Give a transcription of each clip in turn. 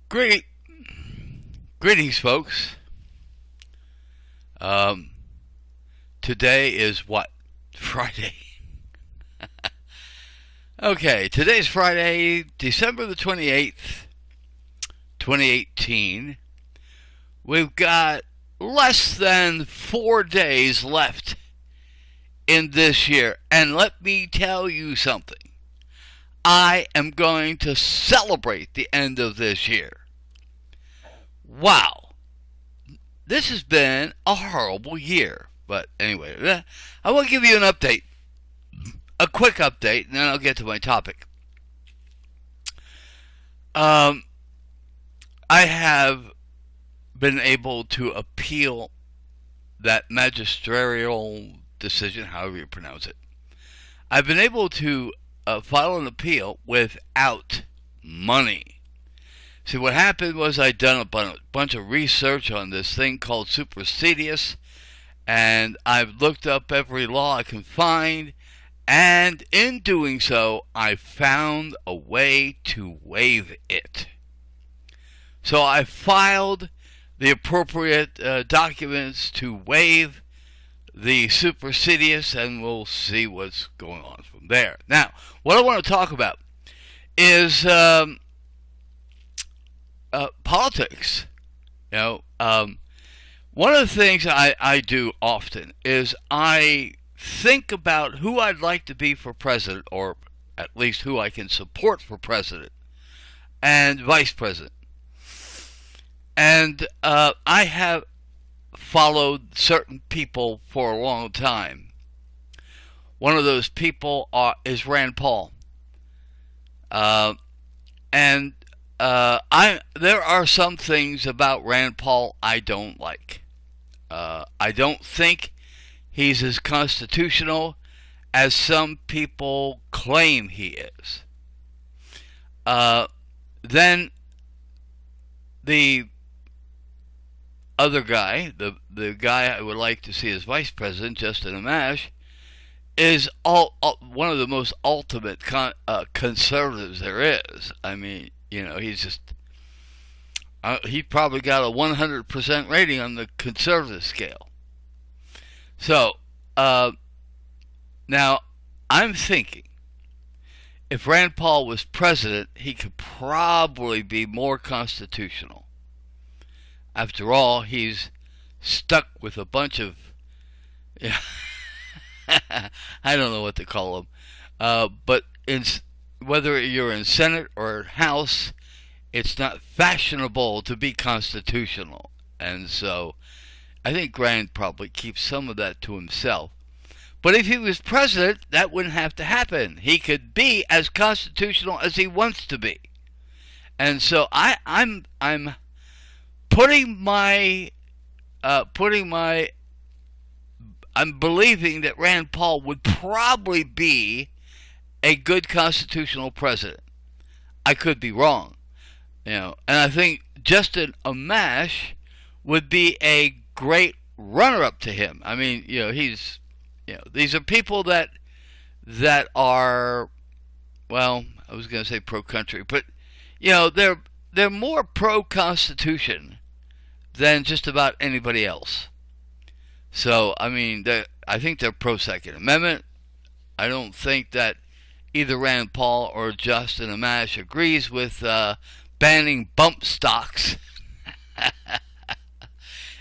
Great, greetings, folks. Um, Today is what? Friday. Okay, today's Friday, December the 28th, 2018. We've got less than 4 days left in this year. And let me tell you something. I am going to celebrate the end of this year. Wow. This has been a horrible year. But anyway, I will give you an update. A quick update, and then I'll get to my topic. I have been able to appeal that magisterial decision, however you pronounce it. I've been able to file an appeal without money. See, what happened was I'd done a bunch of research on this thing called supersedious, and I've looked up every law I can find, and in doing so, I found a way to waive it. So I filed the appropriate documents to waive the supersedious, and we'll see what's going on from there. Now, what I want to talk about is politics. One of the things I do often is I think about who I'd like to be for president, or at least who I can support for president and vice president. And I have followed certain people for a long time. One of those people is Rand Paul. And there are some things about Rand Paul I don't like. I don't think he's as constitutional as some people claim he is. Then the other guy, the guy I would like to see as vice president, Justin Amash, is one of the most ultimate conservatives there is. I mean, he's just he probably got a 100% rating on the conservative scale. So now I'm thinking, if Rand Paul was president, he could probably be more constitutional. After all, he's stuck with a bunch of, I don't know what to call them, but whether you're in Senate or House, it's not fashionable to be constitutional. And so I think Rand probably keeps some of that to himself. But if he was president, that wouldn't have to happen. He could be as constitutional as he wants to be. And so I'm I'm believing that Rand Paul would probably be a good constitutional president. I could be wrong, and I think Justin Amash would be a great runner-up to him. I mean, he's, these are people that are, well, I was going to say pro-country, but they're more pro-Constitution than just about anybody else. So, I mean, I think they're pro-Second Amendment. I don't think that either Rand Paul or Justin Amash agrees with banning bump stocks.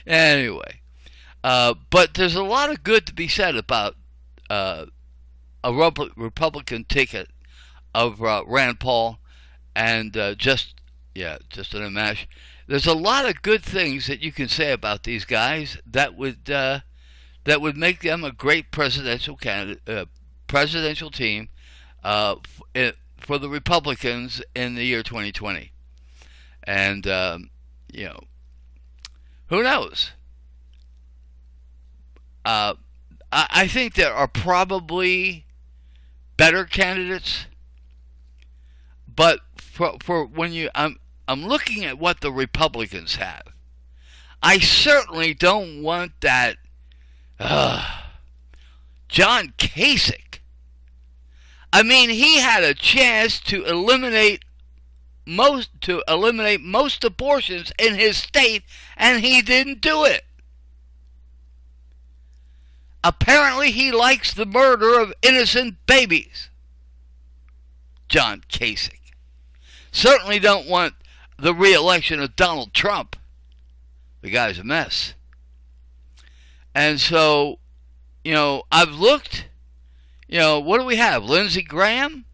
Anyway, but there's a lot of good to be said about a Republican ticket of Rand Paul and Justin Amash. There's a lot of good things that you can say about these guys that would make them a great presidential candidate, presidential team for the Republicans in the year 2020. And who knows? I think there are probably better candidates, but for when I'm looking at what the Republicans have. I certainly don't want that John Kasich. I mean, he had a chance to eliminate eliminate most abortions in his state, and he didn't do it. Apparently he likes the murder of innocent babies. John Kasich. Certainly don't want the re-election of Donald Trump. The guy's a mess. And so, I've looked, what do we have? Lindsey Graham?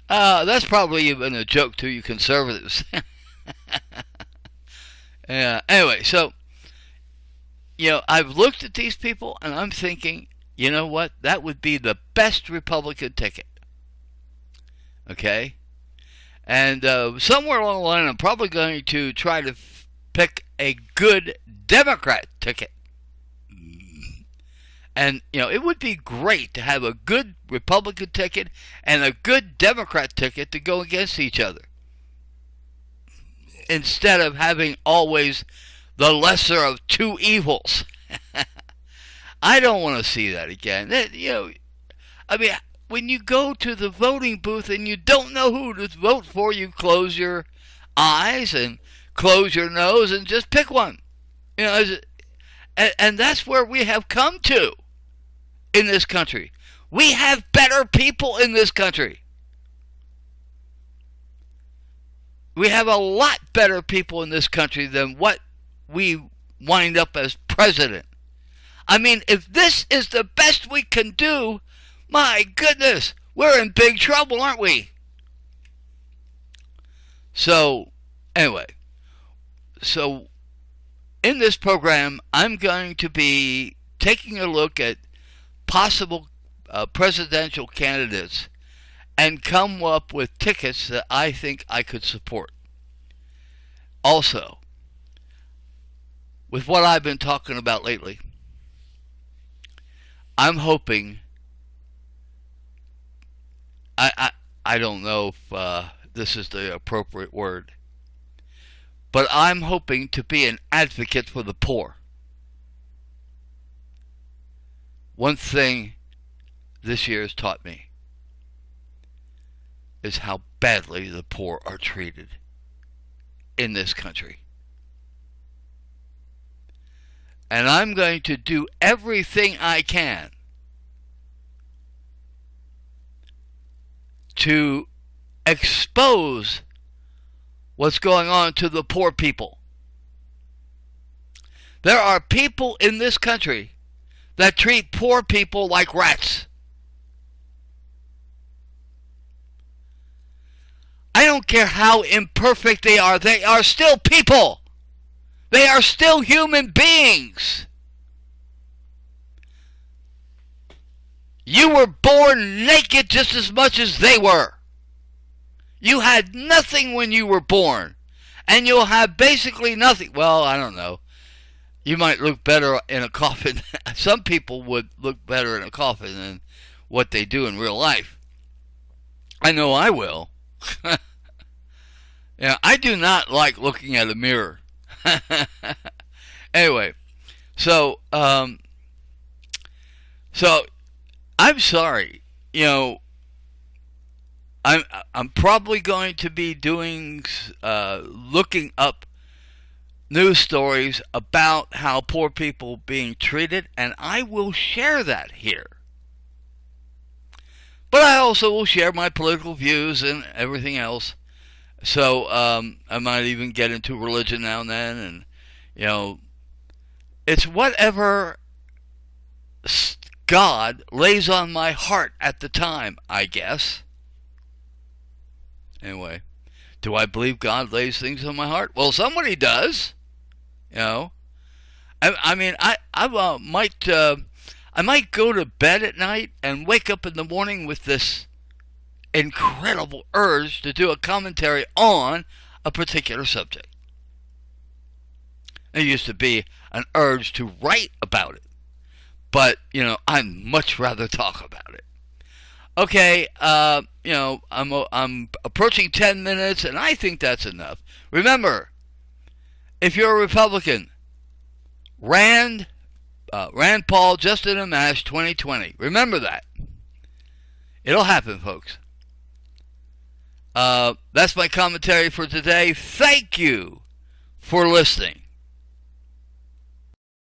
That's probably even a joke to you conservatives. Yeah. Anyway, so, I've looked at these people and I'm thinking, you know what? That would be the best Republican ticket. Okay? And somewhere along the line, I'm probably going to try to pick a good Democrat ticket. And, it would be great to have a good Republican ticket and a good Democrat ticket to go against each other, instead of having always the lesser of two evils. I don't want to see that again. When you go to the voting booth and you don't know who to vote for, you close your eyes and close your nose and just pick one. And that's where we have come to in this country. We have better people in this country. We have a lot better people in this country than what we wind up as president. If this is the best we can do, my goodness, we're in big trouble, aren't we? So, anyway, in this program, I'm going to be taking a look at possible presidential candidates and come up with tickets that I think I could support. Also, with what I've been talking about lately, I'm hoping, I don't know if this is the appropriate word, but I'm hoping to be an advocate for the poor. One thing this year has taught me is how badly the poor are treated in this country. And I'm going to do everything I can to expose what's going on to the poor people. There are people in this country that treat poor people like rats. I don't care how imperfect they are still people. They are still human beings. You were born naked just as much as they were. You had nothing when you were born, and you'll have basically nothing. Well, I don't know. You might look better in a coffin. Some people would look better in a coffin than what they do in real life. I know I will. I do not like looking at a mirror. Anyway, so I'm sorry. I'm probably going to be doing looking up news stories about how poor people are being treated, and I will share that here. But I also will share my political views and everything else. So I might even get into religion now and then, and it's whatever God lays on my heart at the time, I guess. Anyway, do I believe God lays things on my heart? Well, somebody does. I might go to bed at night and wake up in the morning with this incredible urge to do a commentary on a particular subject. There used to be an urge to write about it, but I'd much rather talk about it. Okay, I'm approaching 10 minutes, and I think that's enough. Remember, if you're a Republican, Rand Paul, Justin Amash, 2020. Remember that. It'll happen, folks. That's my commentary for today. Thank you for listening.